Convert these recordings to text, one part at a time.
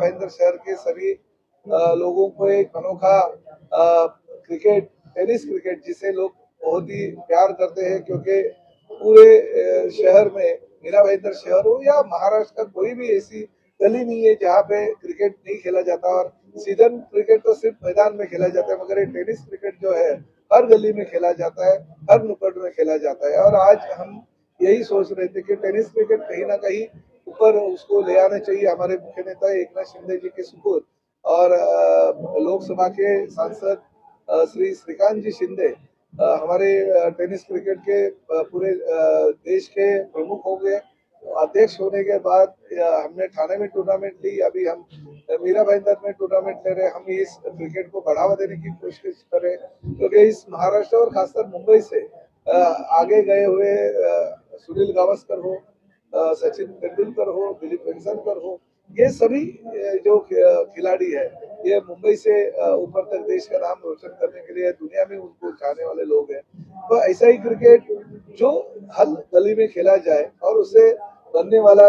भाईंदर शहर के सभी लोगों को एक अनोखा क्रिकेट, टेनिस क्रिकेट जिसे लोग बहुत ही प्यार करते हैं, क्योंकि पूरे शहर में, मीरा भाईंदर शहर हो या महाराष्ट्र का कोई भी ऐसी गली नहीं है जहाँ पे क्रिकेट नहीं खेला जाता। और सीजन क्रिकेट तो सिर्फ मैदान में खेला जाता है, मगर ये टेनिस क्रिकेट जो है हर गली में खेला जाता है, हर नुक्कड़ में खेला जाता है। और आज हम यही सोच रहे थे कि टेनिस क्रिकेट कहीं ना कहीं ऊपर उसको ले आना चाहिए। हमारे मुख्य नेता एकनाथ शिंदे जी के सुपुत्र और लोकसभा के सांसद श्री श्रीकांत जी शिंदे हमारे टेनिस क्रिकेट के पूरे देश के प्रमुख हो गए। अध्यक्ष होने के बाद हमने ठाणे में टूर्नामेंट ली, अभी हम मीरा भाईंदर में टूर्नामेंट ले रहे हैं। हम इस क्रिकेट को बढ़ावा देने की कोशिश करें, क्योंकि इस महाराष्ट्र और खासकर मुंबई से आगे गए हुए सुनील गावस्कर हो, सचिन तेंदुलकर हो, दिलीप वेंगसरकर हो, ये सभी जो खिलाड़ी है, ये मुंबई से ऊपर तक देश का नाम रोशन करने के लिए दुनिया में उनको चाहने वाले लोग हैं। तो ऐसा ही क्रिकेट जो हर गली में खेला जाए और उसे बनने वाला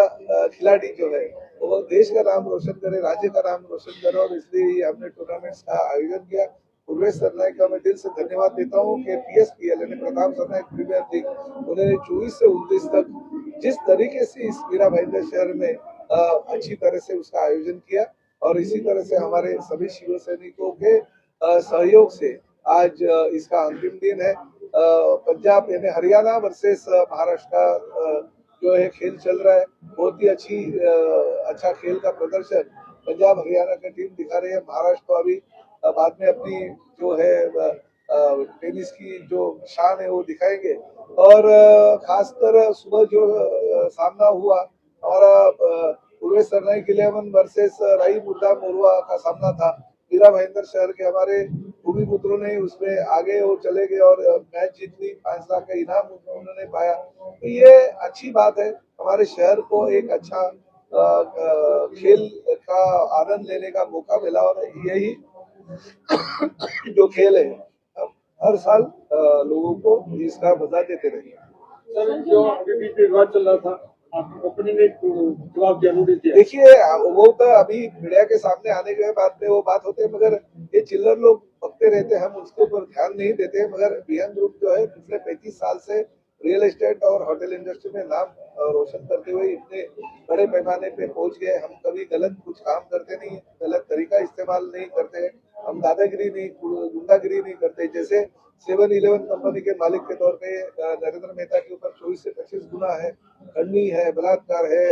खिलाड़ी जो है वो देश का नाम रोशन करे, राज्य का नाम रोशन करे। और इसलिए हमने टूर्नामेंट्स का आयोजन किया। पूर्वेश सरनाइक का मैं दिल से धन्यवाद देता हूँ कि PSPL यानी प्रताप सरनाइक प्रीमियर लीग उन्होंने 24 से 29 तक जिस तरीके से इस मीरा भाईंदर शहर में अच्छी तरह से उसका आयोजन किया। और इसी तरह से हमारे सभी शिव सैनिकों के सहयोग से आज इसका अंतिम दिन है। पंजाब यानी हरियाणा वर्सेस महाराष्ट्र का जो है खेल चल रहा है। बहुत ही अच्छा खेल का प्रदर्शन पंजाब हरियाणा की टीम दिखा रही है। महाराष्ट्र तो अभी बाद में अपनी जो है टेनिस की जो शान है वो दिखाएंगे। और खासकर सुबह जो सामना हुआ हमारा पूर्वेश सरनाइक 11 वर्सेस राई मुर्दा मोरवा का सामना था। मीरा भाईंदर शहर के हमारे भूमिपुत्रों ने उसमें आगे और चले गए और मैच जीत ली। 5 लाख का इनाम उन्होंने पाया। तो ये अच्छी बात है, हमारे शहर को एक अच्छा खेल का आनंद लेने का मौका मिला। और यही जो खेल है हम हर साल लोगों को इसका मजा देते रहेंगे। सर, जो अभी बीच में विवाद चल रहा था, आपकी कंपनी ने जवाब दिया, नोटिस दिया। देखिए, वो तो अभी मीडिया के सामने आने के बाद में वो बात होते हैं, मगर ये चिल्लर लोग बकते रहते हैं, हम उसके ऊपर ध्यान नहीं देते। मगर बीएन ग्रुप जो है पिछले 35 साल से रियल एस्टेट और होटल इंडस्ट्री में नाम रोशन करते हुए इतने बड़े पैमाने पे पहुंच गए। हम कभी गलत कुछ काम करते नहीं, गलत तरीका इस्तेमाल नहीं करते, हम दादागिरी नहीं, गुंडागिरी नहीं करते। जैसे 7-11 कंपनी के मालिक के तौर पे नरेंद्र मेहता के ऊपर 24 से 25 गुना है, खंडनी है, बलात्कार है,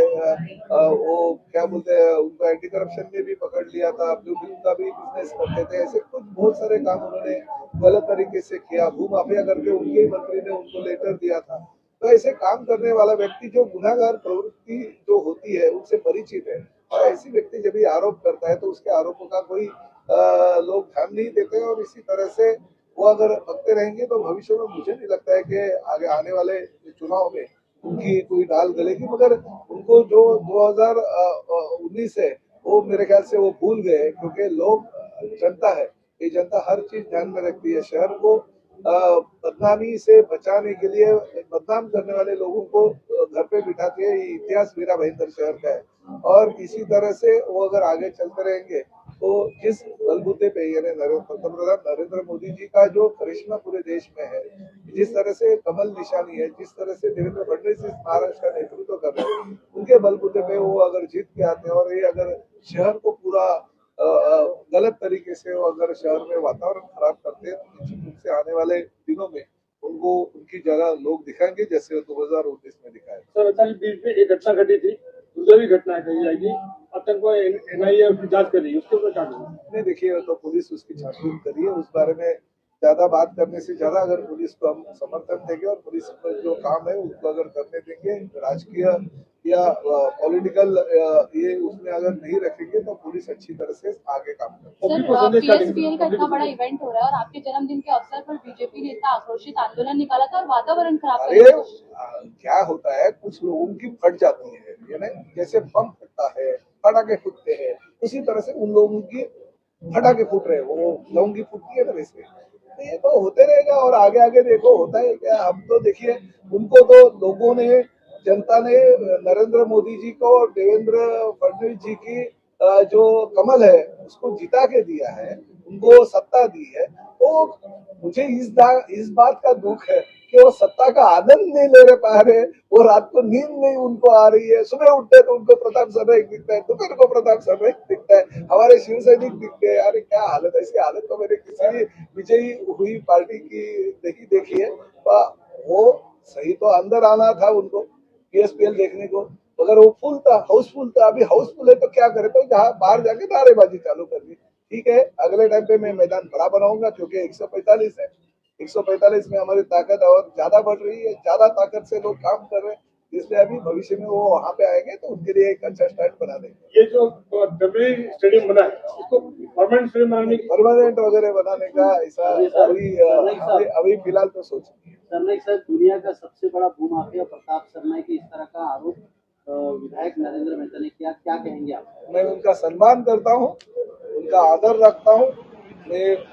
वो क्या बोलते हैं उनको एंटी करप्शन में भी पकड़ लिया था, ब्लू फिल्म का भी बिजनेस करते थे। ऐसे कुछ बहुत सारे काम उन्होंने गलत तरीके से किया। भू माफिया करके उनके ही मंत्री ने उनको लेटर दिया था। तो ऐसे काम करने वाला व्यक्ति जो गुनाहगार प्रवृत्ति जो होती है उनसे परिचित है, और ऐसी व्यक्ति जब भी आरोप करता है तो उसके आरोपों का कोई लोग ध्यान नहीं देते। और इसी तरह से वो अगर बकते रहेंगे तो भविष्य में मुझे नहीं लगता है कि आगे आने वाले चुनाव में उनकी कोई दाल गलेगी। मगर उनको जो 2019 है वो मेरे ख्याल से वो भूल गए, क्योंकि लोग जनता है, ये जनता हर चीज ध्यान में रखती है। शहर को बदनामी से बचाने के लिए बदनाम करने वाले लोगों को घर पे बिठाती है। ये इतिहास मीरा भाईंदर शहर का है। और इसी तरह से वो अगर आगे चलते रहेंगे तो जिस बलबूते पे यानी पंतप्रधान नरेंद्र मोदी जी का जो करिश्मा पूरे देश में है, जिस तरह से कमल निशानी है, जिस तरह से देवेंद्र फडणवीस महाराष्ट्र का नेतृत्व कर रहे हैं, उनके बलबूते पे वो अगर जीत के आते हैं और ये अगर शहर को पूरा गलत तरीके से वो अगर शहर में वातावरण खराब करते हैं तो निश्चित रूप से आने वाले दिनों में उनको उनकी जगह लोग दिखाएंगे, जैसे 2019 में दिखाए। सर, अचानक बीच में एक घटना घटी थी, दुर्दैवी घटना कही जाएगी, आतंकवादी NIA उसकी जांच कर रही है, उसके ऊपर क्या नहीं, देखिए तो पुलिस उसकी छानबीन करी है। उस बारे में ज्यादा बात करने से ज्यादा अगर पुलिस को हम समर्थन देंगे और पुलिस को जो काम है उसको अगर करने देंगे, राजकीय या पॉलिटिकल ये उसमें अगर नहीं रखेंगे तो पुलिस अच्छी तरह से आगे काम करेगी। PSPL का इतना बड़ा इवेंट हो रहा है और आपके जन्मदिन के अवसर पर बीजेपी ने इतना आक्रोशित आंदोलन निकाला था और वातावरण खराब अरे क्या होता है, कुछ लोगों की फट जाती है, यानी जैसे बम फटता है, पटाखे फूटते हैं, उसी तरह से उन लोगों की फटाखे फूट रहे हैं, वो लौंगी फूटती है ना, वैसे तो ये तो होते रहेगा। और आगे आगे देखो होता है क्या। हम तो देखिए उनको तो लोगों ने, जनता ने नरेंद्र मोदी जी को और देवेंद्र फडणवीस जी की जो कमल है उसको जिता के दिया है, उनको सत्ता दी है, तो मुझे इस बात का दुख है कि वो सत्ता का आनंद नहीं ले पा रहे, वो रात को नींद नहीं उनको आ रही है, सुबह उठते तो उनको प्रताप सरनाईक दिखता है, दोपहर को प्रताप सरनाईक दिखता है, हमारे शिव सैनिक दिखते हैं। अरे क्या हालत है, इसकी हालत तो मैंने किसी भी विजयी हुई पार्टी की देखी है। वो सही तो अंदर आना था उनको पीएसपीएल देखने को, अगर वो फुल था, हाउसफुल था, अभी हाउसफुल है तो क्या करे, तो जहाँ बाहर जाके नारेबाजी चालू कर दी। ठीक है, अगले टाइम पे मैं मैदान बड़ा बनाऊंगा क्योंकि 145 है, 145 में हमारी ताकत और ज्यादा बढ़ रही है, ज्यादा ताकत से लोग काम कर रहे हैं, इसलिए अभी भविष्य में वो वहाँ पे आएंगे तो उनके लिए एक अच्छा स्टार्ट बना देंगे। ये जो डब्ल्यू स्टेडियम बना है इसको परमानेंट स्टेडियम बनाने की, परमानेंट वगैरह बनाने का ऐसा अभी फिलहाल तो सोच नहीं है। सरनाईक साहब, दुनिया का सबसे बड़ा भूमाफिया प्रताप सरनाईक की इस तरह का आरोप विधायक नरेंद्र मेहता ने किया, क्या कहेंगे आप? मैं उनका सम्मान करता हूँ, उनका आदर रखता हूँ।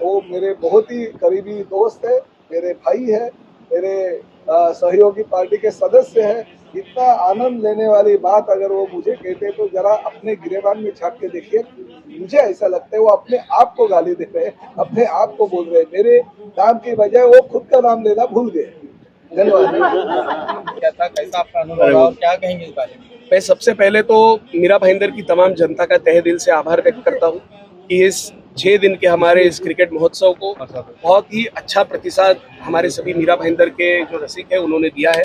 वो मेरे बहुत ही करीबी दोस्त है, मेरे भाई है, मेरे सहयोगी पार्टी के सदस्य है। इतना आनंद लेने वाली बात अगर वो मुझे कहते तो जरा अपने गिरेबान में झांक के देखिए। मुझे ऐसा लगता है वो अपने आप को गाली दे रहे हैं, अपने आप को बोल रहे हैं, मेरे नाम की बजाय वो खुद का नाम लेना भूल गए। धन्यवाद। क्या था, कैसा आपका अनुभव रहा और क्या कहेंगे इस बारे में? मैं सबसे पहले तो मीरा भाईंदर की तमाम जनता का तहे दिल से आभार व्यक्त करता हूँ कि इस 6 दिन के हमारे इस क्रिकेट महोत्सव को बहुत ही अच्छा प्रतिसाद हमारे सभी मीरा भाईंदर के जो रसिक है उन्होंने दिया है।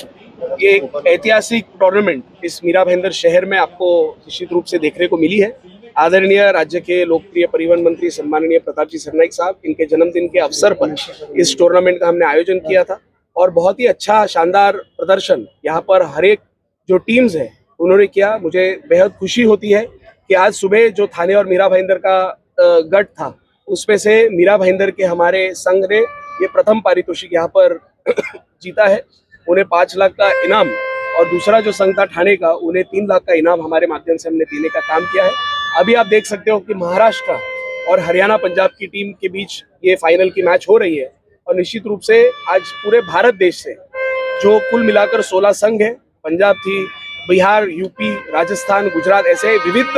ये एक ऐतिहासिक टूर्नामेंट इस मीरा भाईंदर शहर में आपको निश्चित रूप से देखने को मिली है। आदरणीय राज्य के लोकप्रिय परिवहन मंत्री सम्माननीय प्रताप जी सरनाईक साहब, इनके जन्मदिन के अवसर पर इस टूर्नामेंट का हमने आयोजन किया था और बहुत ही अच्छा शानदार प्रदर्शन यहाँ पर हर एक जो टीम्स है उन्होंने किया। मुझे बेहद खुशी होती है कि आज सुबह जो थाने और मीरा भाईंदर का गठ था उसमें से मीरा भाईंदर के हमारे संघ ने ये प्रथम पारितोषिक यहाँ पर जीता है। उन्हें 5 लाख का इनाम और दूसरा जो संघ था ठाणे का उन्हें 3 लाख का इनाम हमारे माध्यम से हमने देने का काम किया है। अभी आप देख सकते हो कि महाराष्ट्र और हरियाणा पंजाब की टीम के बीच ये फाइनल की मैच हो रही है और निश्चित रूप से आज पूरे भारत देश से जो कुल मिलाकर 16 संघ है, पंजाब थी, बिहार, यूपी, राजस्थान, गुजरात, ऐसे विविध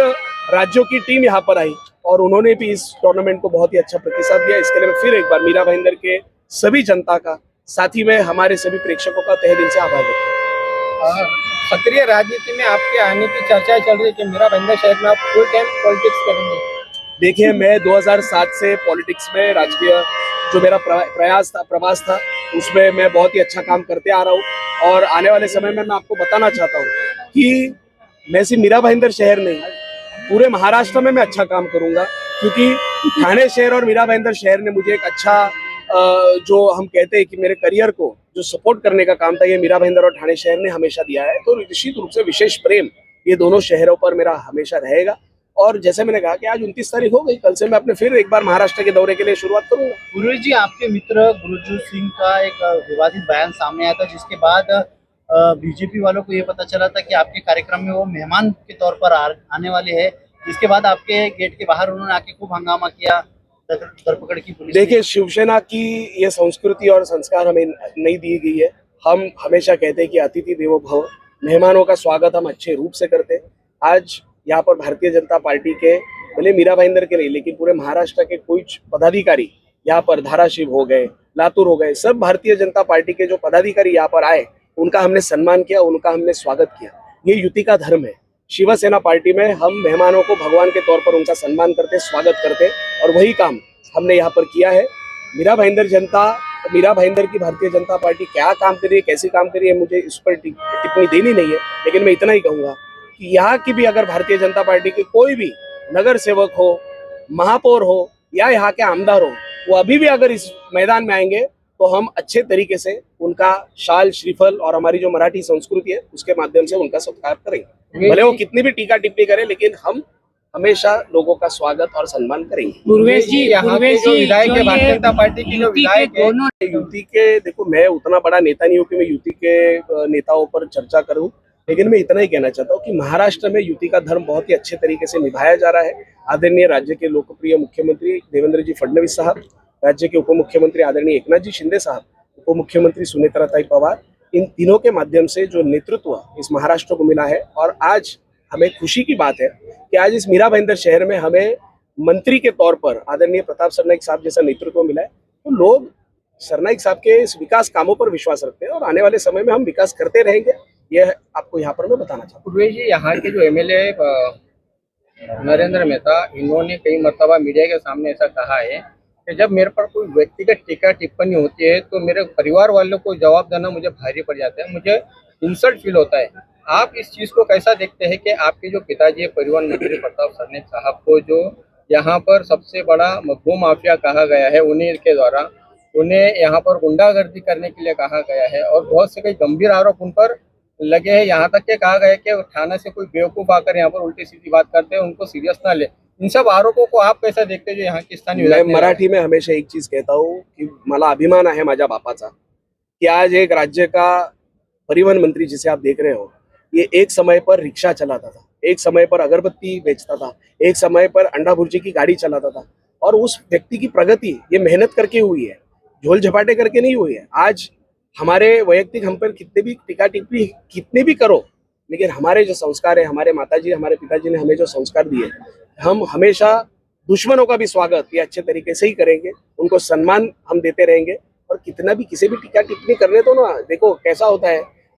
राज्यों की टीम यहाँ पर आई और उन्होंने भी इस टूर्नामेंट को बहुत ही अच्छा प्रतिसाद दिया। इसके लिए मैं फिर एक बार मीरा भाईंदर के सभी जनता का, साथ ही में हमारे सभी प्रेक्षकों का तहे दिल से आभार व्यक्त करता हूं। सक्रिय राजनीति में आपके आने की चर्चा चल रही है कि मीरा भाईंदर शहर में आप फुल टाइम पॉलिटिक्स करेंगे। देखिए, मैं 2007 से पॉलिटिक्स में राजकीय जो मेरा प्रवास था उसमें मैं बहुत ही अच्छा काम करते आ रहा हूँ और आने वाले समय में मैं आपको बताना चाहता हूँ कि मैं सिर्फ मीरा भाईंदर शहर नहीं, पूरे महाराष्ट्र में मैं अच्छा काम करूंगा, क्योंकि ठाणे शहर और मीरा भाईंदर शहर ने मुझे एक अच्छा जो हम कहते हैं कि मेरे करियर को जो सपोर्ट करने का काम था, ये मीरा भाईंदर और ठाणे शहर ने हमेशा दिया है। तो निश्चित रूप से विशेष प्रेम ये दोनों शहरों पर मेरा हमेशा रहेगा। और जैसे मैंने कहा कि आज 29 तारीख हो गई, कल से मैं अपने फिर एक बार महाराष्ट्र के दौरे के लिए शुरुआत करूंगा। गुरुजी जी, आपके मित्र गुरजू सिंह का एक विवादित बयान सामने आया था, जिसके बाद बीजेपी वालों को ये पता चला था कि आपके कार्यक्रम में वो मेहमान के तौर पर आने वाले हैं, जिसके बाद आपके गेट के बाहर उन्होंने आके खूब हंगामा किया, धरपकड़ की पुलिस। देखिए, शिवसेना की ये संस्कृति और संस्कार हमें नहीं दी गई है। हम हमेशा कहते हैं कि अतिथि देवो भव, मेहमानों का स्वागत हम अच्छे रूप से करते हैं। आज यहाँ पर भारतीय जनता पार्टी के, भले मीरा भाईंदर के नहीं, लेकिन पूरे महाराष्ट्र के कुछ पदाधिकारी यहाँ पर धाराशिव हो गए, लातूर हो गए, सब भारतीय जनता पार्टी के जो पदाधिकारी यहाँ पर आए उनका हमने सम्मान किया, उनका हमने स्वागत किया। ये युति का धर्म है। शिवसेना पार्टी में हम मेहमानों को भगवान के तौर पर उनका सम्मान करते, स्वागत करते और वही काम हमने यहाँ पर किया है। मीरा भाईंदर की भारतीय जनता पार्टी क्या काम कर रही है, कैसे काम कर रही है, मुझे इस पर टिप्पणी देनी नहीं है, लेकिन मैं इतना ही कहूँगा कि यहाँ की भी अगर भारतीय जनता पार्टी के कोई भी नगर सेवक हो, महापौर हो या यहाँ के आमदार हो, वो अभी भी अगर इस मैदान में आएंगे तो हम अच्छे तरीके से उनका शाल, श्रीफल और हमारी जो मराठी संस्कृति है उसके माध्यम से उनका सत्कार करेंगे। भले वो कितनी भी टीका टिप्पणी करें, लेकिन हम हमेशा लोगों का स्वागत और सम्मान करेंगे। पूर्वेश जी, यहाँ के जो विधायक है भारतीय जनता पार्टी की जो विधायक है, युति के, देखो मैं उतना बड़ा नेता नहीं हूँ कि मैं युति के नेताओं पर चर्चा करूँ, लेकिन मैं इतना ही कहना चाहता हूँ कि महाराष्ट्र में युति का धर्म बहुत ही अच्छे तरीके से निभाया जा रहा है। आदरणीय राज्य के लोकप्रिय मुख्यमंत्री देवेंद्र जी फडणवीस साहब, राज्य के उप मुख्यमंत्री आदरणीय एकनाथ जी शिंदे साहब, उप मुख्यमंत्री सुनेत्राताई पवार, इन तीनों के माध्यम से जो नेतृत्व इस महाराष्ट्र को मिला है और आज हमें खुशी की बात है कि आज इस मीरा भाईंदर शहर में हमें मंत्री के तौर पर आदरणीय प्रताप सरनाईक साहब जैसा नेतृत्व मिला है। तो लोग सरनाईक साहब के इस विकास कामों पर विश्वास रखते हैं और आने वाले समय में हम विकास करते रहेंगे। यह आपको यहाँ पर मैं बताना चाहता हूँ। पूर्वेश जी, यहाँ के जो एमएलए नरेंद्र मेहता, इन्होंने कई मर्तबा मीडिया के सामने ऐसा कहा है कि जब मेरे पर कोई व्यक्तिगत टीका टिप्पणी होती है तो मेरे परिवार वालों को जवाब देना मुझे भारी पड़ जाता है, मुझे इंसल्ट फील होता है। आप इस चीज़ को कैसा देखते हैं कि आपके जो पिताजी है परिवहन मंत्री प्रताप सरनाईक साहब को, जो यहाँ पर सबसे बड़ा भू माफिया कहा गया है उन्हीं के द्वारा, उन्हें यहाँ पर गुंडागर्दी करने के लिए कहा गया है और बहुत से कई गंभीर आरोप उन पर लगे हैं। यहाँ तक के कहा गया है कि थाना से कोई बेवकूफ आकर यहाँ पर उल्टी सीधी बात करते हैं, उनको सीरियस ना ले। इन सब आरोपों को आप कैसा देखते हैं जो यहाँ की स्थानीय मैं मराठी में हमेशा एक चीज कहता हूँ की मला अभिमान आहे माझ्या बापाचा की आज एक राज्य का परिवहन मंत्री जिसे आप देख रहे हो, ये एक समय पर रिक्शा चलाता था, एक समय पर अगरबत्ती बेचता था, एक समय पर अंडा भुर्जी की गाड़ी चलाता था और उस व्यक्ति की प्रगति ये मेहनत करके हुई है, झोल झपाटे करके नहीं हुई है। आज हमारे वैयक्तिक हम पर कितने भी टीका टिप्पणी कितने भी करो, लेकिन हमारे जो संस्कार है, हमारे माताजी हमारे पिताजी ने हमें जो संस्कार दिए, हम हमेशा दुश्मनों का भी स्वागत ये अच्छे तरीके से ही करेंगे, उनको सम्मान हम देते रहेंगे और कितना भी किसी भी टीका टिप्पणी करने तो ना, देखो कैसा होता है